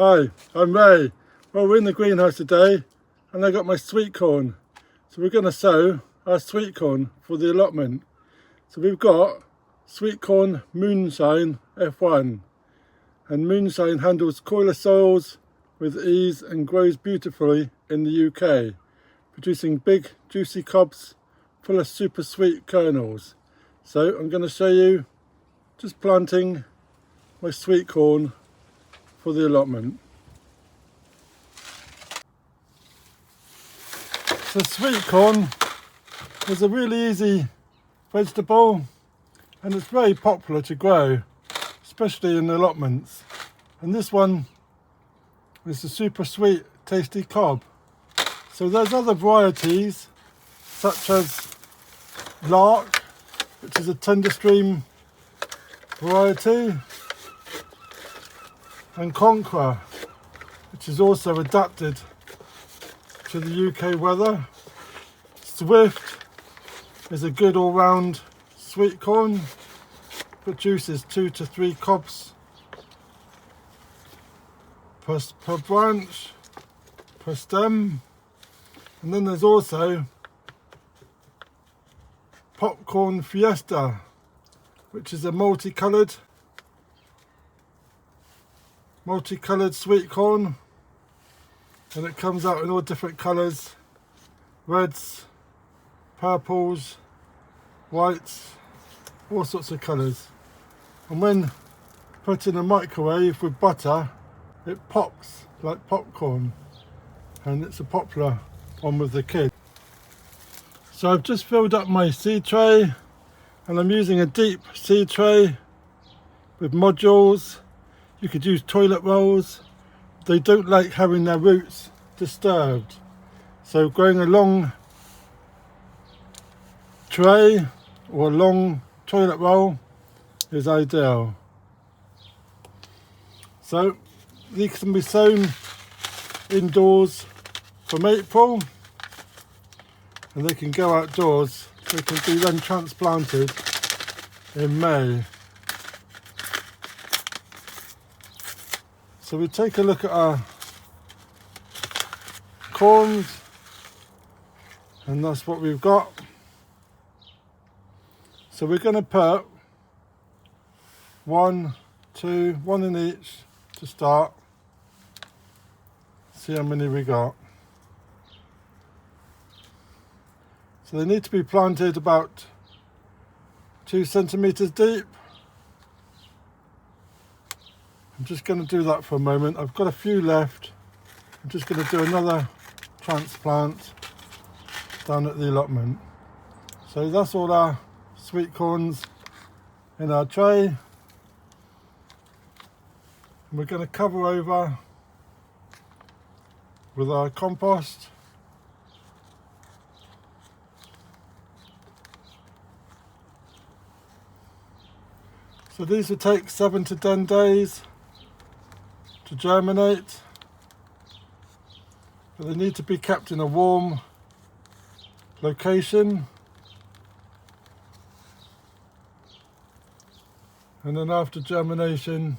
Hi, I'm Ray. Well, we're in the greenhouse today and I got my sweet corn. So we're going to sow our sweet corn for the allotment. So we've got sweet corn moonshine F1, and moonshine handles cooler soils with ease and grows beautifully in the UK, producing big juicy cobs full of super sweet kernels. So I'm going to show you just planting my sweet corn for the allotment. So sweet corn is a really easy vegetable and it's very popular to grow, especially in allotments. And this one is a super sweet tasty cob. So there's other varieties such as lark, which is a tender stream variety, and conqueror, which is also adapted to the UK weather. Swift is a good all-round sweet corn, produces 2 to 3 cobs per branch, per stem. And then there's also popcorn fiesta, which is a multicoloured sweet corn, and it comes out in all different colours: reds, purples, whites, all sorts of colours. And when put in a microwave with butter, it pops like popcorn, and it's a popular one with the kids. So I've just filled up my seed tray, and I'm using a deep seed tray with modules. You could use toilet rolls. They don't like having their roots disturbed, so growing a long tray or a long toilet roll is ideal. So these can be sown indoors from April, and they can go outdoors, so they can be then transplanted in May. So we take a look at our corns, and that's what we've got. So we're going to put one in each to start. See how many we got. So they need to be planted about 2 centimetres deep. I'm just going to do that for a moment. I've got a few left. I'm just going to do another transplant down at the allotment. So that's all our sweet corns in our tray. And we're going to cover over with our compost. So these will take 7 to 10 days to germinate, but they need to be kept in a warm location. And then after germination,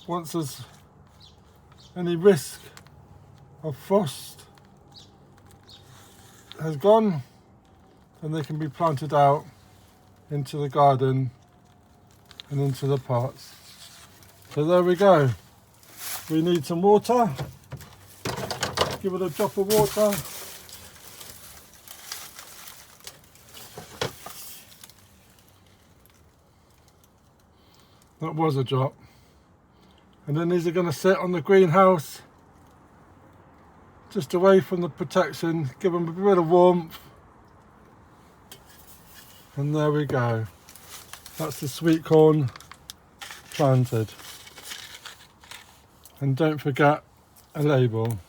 once there's any risk of frost has gone, then they can be planted out into the garden and into the pots. So there we go. We need some water. Give it a drop of water. That was a drop. And then these are going to sit on the greenhouse, just away from the protection, give them a bit of warmth. And there we go. That's the sweet corn planted. And don't forget a label.